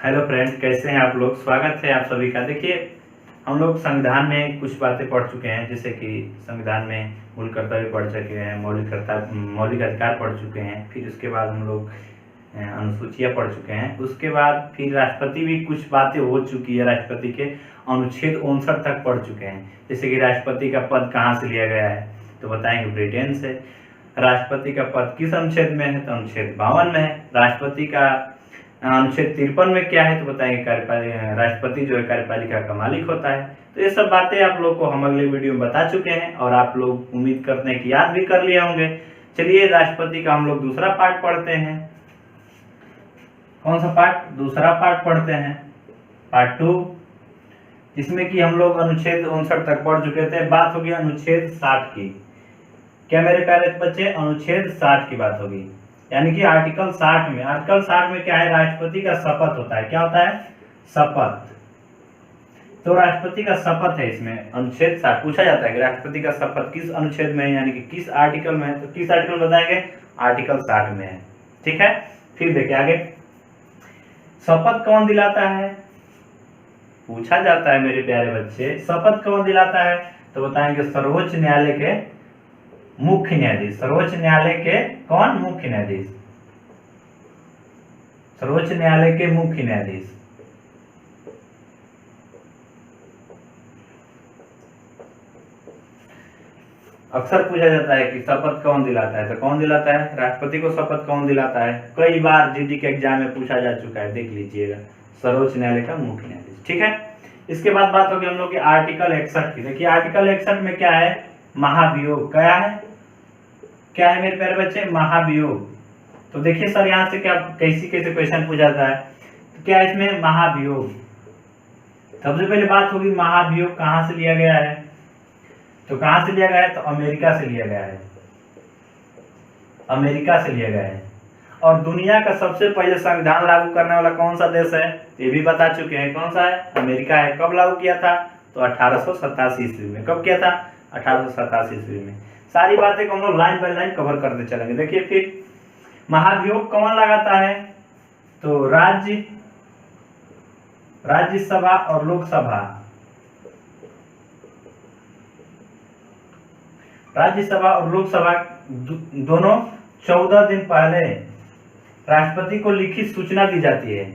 Hello friends, कैसे हैं आप लोग। स्वागत है आप सभी का। देखिए, हम लोग संविधान में कुछ बातें पढ़ चुके हैं, जैसे कि संविधान में मूल कर्तव्य पढ़ चुके हैं, मौलिक अधिकार पढ़ चुके हैं। फिर उसके बाद हम लोग अनुसूचियाँ पढ़ चुके हैं। उसके बाद फिर राष्ट्रपति भी कुछ बातें हो चुकी है। राष्ट्रपति के अनुच्छेद 59 तक पढ़ चुके हैं, जैसे कि राष्ट्रपति का पद कहाँ से लिया गया है, तो बताएंगे ब्रिटेन से। राष्ट्रपति का पद किस अनुच्छेद में है, तो अनुच्छेद 52 में है। राष्ट्रपति का अनुच्छेद 53 में क्या है, तो बताएंगे राष्ट्रपति जो है कार्यपालिका का मालिक होता है। तो ये सब बातें आप लोग को हम अगले वीडियो में बता चुके हैं और आप लोग उम्मीद करते हैं कि याद भी कर लिए होंगे। चलिए, राष्ट्रपति का हम लोग दूसरा पार्ट पढ़ते हैं। कौन सा पार्ट? दूसरा पार्ट पढ़ते हैं, पार्ट 2, जिसमें कि हम लोग अनुच्छेद 59 तक पढ़ चुके थे। बात होगी अनुच्छेद 60 की। क्या मेरे प्यारे बच्चे, अनुच्छेद 60 की बात होगी, यानी कि आर्टिकल 60 में। आर्टिकल 60 में क्या है? राष्ट्रपति का शपथ होता है। क्या होता है? शपथ। तो राष्ट्रपति का शपथ है इसमें। अनुच्छेद 60 पूछा जाता है कि राष्ट्रपति का शपथ किस अनुच्छेद में है, यानी कि किस आर्टिकल में है, तो किस आर्टिकल बताएंगे? आर्टिकल 60 में है। ठीक है, फिर देखिए आगे। शपथ कौन दिलाता है? पूछा जाता है मेरे प्यारे बच्चे, शपथ कौन दिलाता है, तो बताएंगे सर्वोच्च न्यायालय के मुख्य न्यायाधीश। सर्वोच्च न्यायालय के कौन? मुख्य न्यायाधीश। सर्वोच्च न्यायालय के मुख्य न्यायाधीश। अक्सर पूछा जाता है कि शपथ कौन दिलाता है, तो कौन दिलाता है? राष्ट्रपति को शपथ कौन दिलाता है? कई बार जीडी के एग्जाम में पूछा जा चुका है, देख लीजिएगा। सर्वोच्च न्यायालय का मुख्य न्यायाधीश। ठीक है, इसके बाद बात होगी हम लोग की आर्टिकल 61 की। देखिए, आर्टिकल 61 में क्या है? महाभियोग। क्या है? क्या है मेरे प्यारे बच्चे? महाभियोग। तो देखिए सर, यहाँ से क्या कैसे क्वेश्चन पूछा जाता है, तो क्या इसमें महाभियोग। सबसे पहले बात होगी महाभियोग कहाँ से लिया गया है, तो कहाँ से लिया गया है, तो अमेरिका से लिया गया है। अमेरिका से लिया गया है। और दुनिया का सबसे पहले संविधान लागू करने वाला कौन सा देश है, ये भी बता चुके हैं। कौन सा है? अमेरिका है। कब लागू किया था, तो 1887 ईस्वी में। कब किया था? 1887 ईस्वी में। सारी बातें को हम लोग लाइन बाय लाइन कवर करते चलेंगे। देखिए, फिर महाभियोग कौन लगाता है, तो राज्यसभा और लोकसभा। राज्यसभा और लोकसभा दोनों 14 दिन पहले राष्ट्रपति को लिखित सूचना दी जाती है।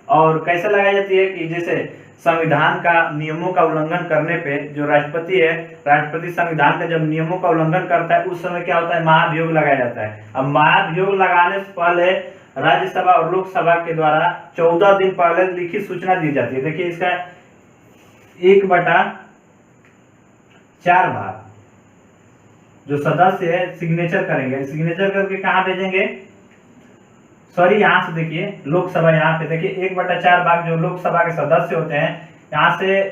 और कैसे लगाई जाती है कि जैसे संविधान का नियमों का उल्लंघन करने पे जो राष्ट्रपति है, राष्ट्रपति संविधान का जब नियमों का उल्लंघन करता है, उस समय क्या होता है? महाभियोग लगाया जाता है। अब महाभियोग लगाने से पहले राज्यसभा और लोकसभा के द्वारा 14 दिन पहले लिखित सूचना दी जाती है। देखिए, इसका 1/4 भाग जो सदस्य है सिग्नेचर करेंगे। सिग्नेचर करके कहाँ भेजेंगे? सॉरी, यहाँ से देखिए, लोकसभा यहाँ पे देखिए 1/4 भाग जो लोकसभा के सदस्य होते हैं, यहाँ से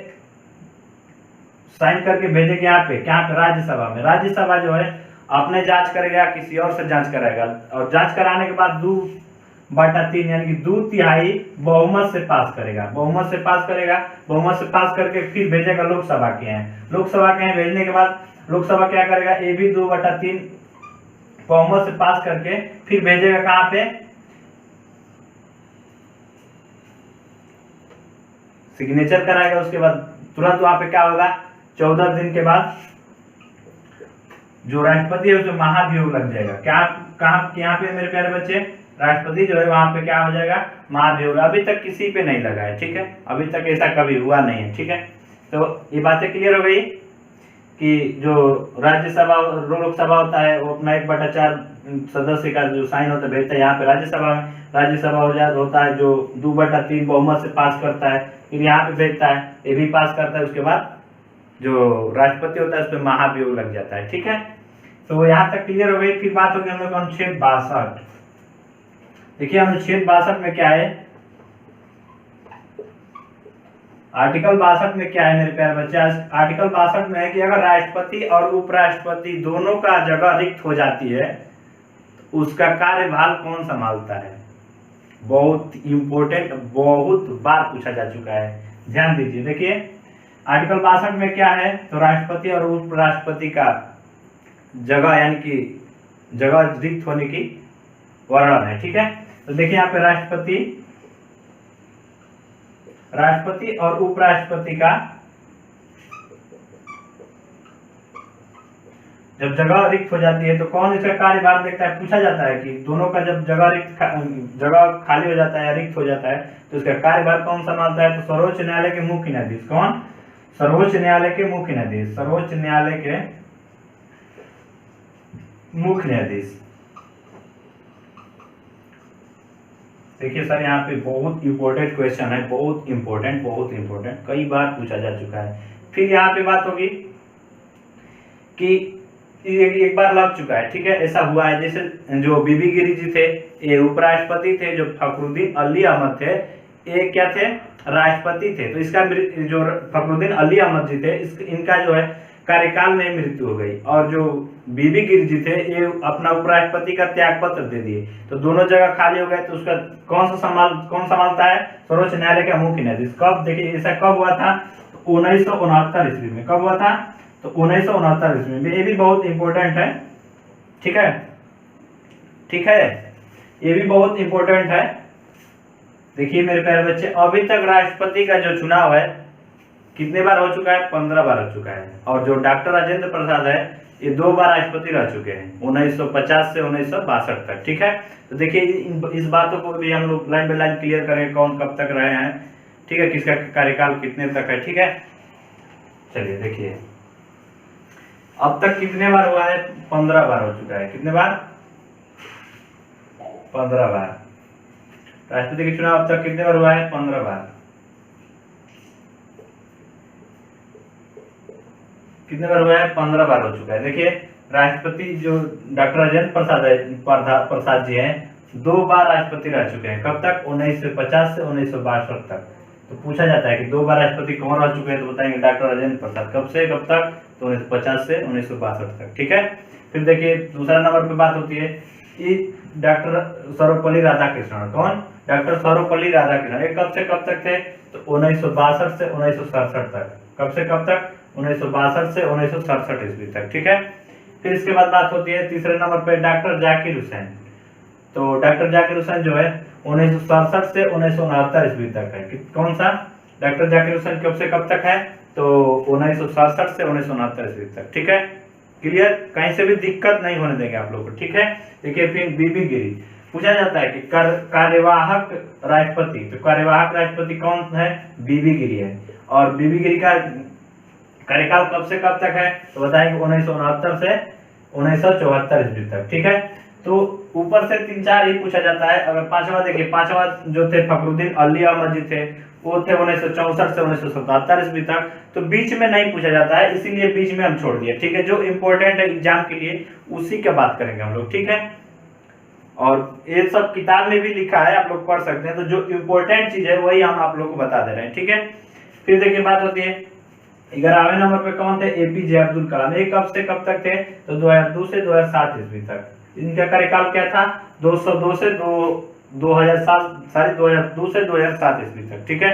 साइन करके भेजेंगे यहाँ पे। क्या पे? राज्यसभा में। राज्यसभा जो है अपने जांच करेगा, किसी और से जांच कराएगा, और जांच कराने के बाद 2/3 यानी कि 2/3 बहुमत से पास करेगा। बहुमत से पास करेगा। बहुमत से पास करके फिर भेजेगा लोकसभा के यहाँ। लोकसभा के यहाँ भेजने के बाद लोकसभा क्या करेगा? ये भी 2/3 बहुमत से पास करके फिर भेजेगा कहाँ पे? सिग्नेचर कराएगा। उसके बाद तुरंत वहां पे क्या होगा? 14 दिन के बाद जो राष्ट्रपति है उसे महाभियोग लग जाएगा। क्या कहाँ यहाँ पे मेरे प्यारे बच्चे? राष्ट्रपति जो है वहां पे क्या हो जाएगा? महाभियोग। अभी तक किसी पे नहीं लगा है। ठीक है, अभी तक ऐसा कभी हुआ नहीं है। ठीक है, तो ये बातें क्लियर हो गई कि जो राज्यसभा और लोकसभा होता है वो अपना 1/4 सदस्य का जो साइन होता है भेजता है यहाँ पे राज्यसभा में। राज्यसभा होता है जो 2/3 बहुमत से पास करता है, फिर यहाँ पे भेजता है, ये भी पास करता है। उसके बाद जो राष्ट्रपति होता है उस पर महाभियोग लग जाता है। ठीक है, तो यहाँ तक क्लियर हो गई। फिर बात होगी हम लोग अनुच्छेद 62। देखिए, अनुच्छेद 62 में क्या है? आर्टिकल 62 में क्या है मेरे प्यारे बच्चे? आर्टिकल 62 में है कि अगर राष्ट्रपति और उपराष्ट्रपति दोनों का जगह रिक्त हो जाती है तो उसका कार्यभार कौन संभालता है? बहुत इंपॉर्टेंट, बहुत बार पूछा जा चुका है, ध्यान दीजिए। देखिए, आर्टिकल 62 में क्या है, तो राष्ट्रपति और उपराष्ट्रपति का जगह यानी कि जगह रिक्त होने की वर्णन है। ठीक है, तो देखिए यहाँ पे राष्ट्रपति राष्ट्रपति और उपराष्ट्रपति का जब जगह रिक्त हो जाती है तो कौन इसका कार्यभार देखता है, पूछा जाता है कि दोनों का जब जगह खाली हो जाता है, रिक्त हो जाता है, तो इसका कार्यभार कौन संभालता है, तो सर्वोच्च न्यायालय के मुख्य न्यायाधीश। कौन? सर्वोच्च न्यायालय के मुख्य न्यायाधीश, सर्वोच्च न्यायालय के मुख्य न्यायाधीश। देखिए सर यहाँ पे बहुत इंपॉर्टेंट क्वेश्चन है, बहुत इंपॉर्टेंट, कई बार पूछा जा चुका है। फिर यहाँ पे बात होगी कि एक बार लग चुका है, ठीक है, ऐसा हुआ है जैसे जो बीबी गिरी जी थे ये उपराष्ट्रपति थे, जो फखरुद्दीन अली अहमद थे ये क्या थे, राष्ट्रपति थे। तो इसका जो फखरुद्दीन अली अहमद जी थे इनका जो है कार्यकाल में मृत्यु हो गई, और जो बीबी गिरी जी थे ये अपना उपराष्ट्रपति का त्याग पत्र दे दिए, तो दोनों जगह खाली हो गए। तो उसका कौन संभालता है, सर्वोच्च न्यायालय का मुख्य न्यायाधीश। कब? देखिए ऐसा कब हुआ था, 1969 ईस्वी में। कब हुआ था? तो 1969 ईस्वी में। ये भी बहुत इंपॉर्टेंट है, ठीक है, ये भी बहुत इंपॉर्टेंट है। देखिए मेरे प्यारे बच्चे, अभी तक राष्ट्रपति का जो चुनाव है कितने बार हो चुका है, 15 बार हो चुका है। और जो डॉक्टर राजेंद्र प्रसाद है ये 2 बार राष्ट्रपति रह चुके हैं, 1950 से 1962 तक, ठीक है। तो देखिए इस बातों को भी हम लोग लाइन बाय लाइन क्लियर करें, कौन कब तक रहे हैं, ठीक है, किसका कार्यकाल कितने तक है, ठीक है। चलिए देखिए अब तक कितने बार हुआ है, 15 बार हो चुका है। कितने बार? 15 बार। राष्ट्रपति के चुनाव अब तक कितने बार हुआ है, 15 बार। कितने बार हुआ है, 15 बार हो चुका है। देखिए राष्ट्रपति जो डॉक्टर राजेंद्र प्रसाद जी हैं 2 बार राष्ट्रपति रह चुके हैं। कब तक? 1950 से 1962 तक। तो पूछा जाता है कि 2 बार राष्ट्रपति कौन रह चुके हैं, तो बताएंगे डॉक्टर राजेंद्र प्रसाद। कब से कब तक? तो 1950 से 1962 तक, ठीक है। फिर देखिए दूसरा नंबर पे बात होती है डॉक्टर सर्वपल्ली राधाकृष्णन। कौन? डॉक्टर सर्वपल्ली राधाकृष्णन। ये कब से कब तक थे, तो 1962 से 1967 तक। कब से कब तक? 1962 से 1967 ईस्वी तक, ठीक है। फिर इसके बाद बात होती है तीसरे नंबर पे डॉक्टर जाकिर हुसैन। तो डॉक्टर जाकिर हुसैन जो है 1967 से 1969 ईस्वी तक है। कौन सा? डॉक्टर जाकिर हुसैन कब से कब तक है, तो 1967 से 1969 ईस्वी तक, ठीक है। क्लियर? कहीं से भी दिक्कत नहीं होने देंगे आप लोग को, ठीक है। देखिए फिर बीबी गिरी पूछा जाता है कि कार्यवाहक राष्ट्रपति, तो कार्यवाहक राष्ट्रपति कौन है? बीबी गिरी है। और बीबी गिरी का कार्यकाल कब से कब तक है, तो बताएंगे 1969 से 1974 ईस्वी तक, ठीक है। तो ऊपर से 3-4 ही पूछा जाता है। अगर पांचवा देखिए, पांचवा जो थे फखरुद्दीन अली अहमद जी थे वो थे 1964 से 1977 ईस्वी तक। तो बीच में नहीं पूछा जाता है, इसीलिए बीच में हम छोड़ दिए, ठीक है। जो इंपॉर्टेंट है एग्जाम के लिए उसी की बात करेंगे हम लोग, ठीक है। और ये सब किताब में भी लिखा है, आप लोग पढ़ सकते हैं। तो जो इंपॉर्टेंट चीज है वही हम आप लोग को बता दे रहे हैं, ठीक है। फिर देखिए बात होती है 11वें नंबर पे कौन थे? एपीजे अब्दुल कलाम। ये कब से कब तक थे, तो 2002 से 2007 ईस्वी तक। इनका कार्यकाल क्या था? 202 से 2007 से 2007 ईस्वी तक, ठीक है।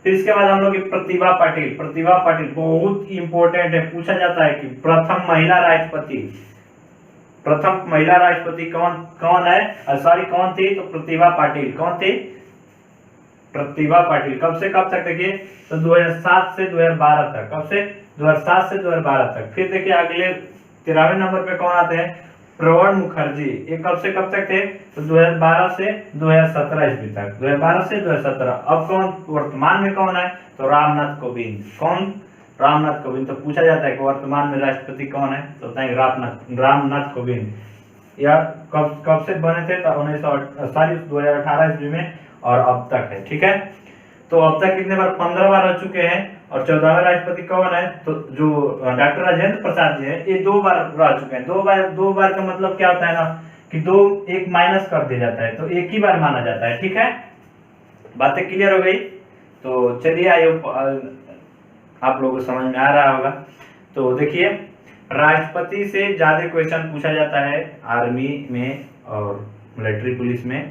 फिर इसके बाद हम लोग प्रतिभा पाटिल। प्रतिभा पाटिल बहुत इंपॉर्टेंट है, पूछा जाता है कि प्रथम महिला राष्ट्रपति कौन है, सॉरी कौन थी, तो प्रतिभा पाटिल। कौन थी? प्रतिभा पाटिल। कब से कब तक? देखिए तो 2007 से 2012 तक। कब से? 2007 से 2012 तक। फिर देखिए अगले 13वें नंबर पे कौन आते हैं? प्रणब मुखर्जी। ये कब से कब तक थे, तो 2012 से 2017 ईस्वी तक। 2012 से 2017। अब कौन वर्तमान में कौन है, तो रामनाथ कोविंद। कौन? रामनाथ कोविंद। तो पूछा जाता है कि वर्तमान में राष्ट्रपति कौन है, तो बताएंगे रामनाथ कोविंद। या कब से बने थे, तो 2018 ईस्वी में, और अब तक है, ठीक है। तो अब तक कितने बार? 15 बार हो चुके हैं। और 14वें राष्ट्रपति कौन है, तो जो डॉक्टर राजेंद्र प्रसाद जी है ये 2 बार रह चुके हैं। 2 बार का मतलब क्या होता है ना, कि 2 एक माइनस कर दिया जाता है, तो एक ही बार माना जाता है, ठीक है। बातें क्लियर हो गई? तो चलिए आप लोगों को समझ में आ रहा होगा। तो देखिए राष्ट्रपति से ज्यादा क्वेश्चन पूछा जाता है आर्मी में और मिलिट्री पुलिस में।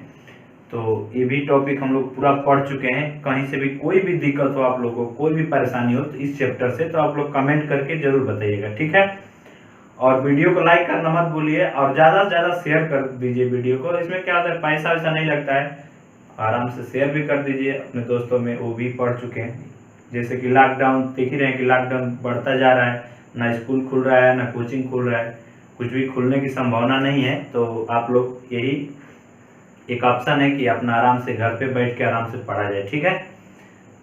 तो ये भी टॉपिक हम लोग पूरा पढ़ चुके हैं। कहीं से भी कोई भी दिक्कत हो, आप लोगों को कोई भी परेशानी हो तो इस चैप्टर से, तो आप लोग कमेंट करके जरूर बताइएगा, ठीक है। और वीडियो को लाइक करना मत भूलिए, और ज्यादा से ज्यादा शेयर कर दीजिए वीडियो को। इसमें क्या होता है, पैसा वैसा नहीं लगता है, आराम से शेयर भी कर दीजिए अपने दोस्तों में, वो भी पढ़ चुके हैं। जैसे कि लॉकडाउन देख ही रहे हैं कि लॉकडाउन बढ़ता जा रहा है, ना स्कूल खुल रहा है ना कोचिंग खुल रहा है, कुछ भी खुलने की संभावना नहीं है। तो आप लोग यही एक ऑप्शन है कि अपना आराम से घर पे बैठ के आराम से पढ़ा जाए, ठीक है।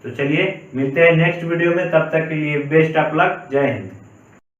तो चलिए मिलते हैं नेक्स्ट वीडियो में, तब तक के लिए बेस्ट ऑफ लक, जय हिंद।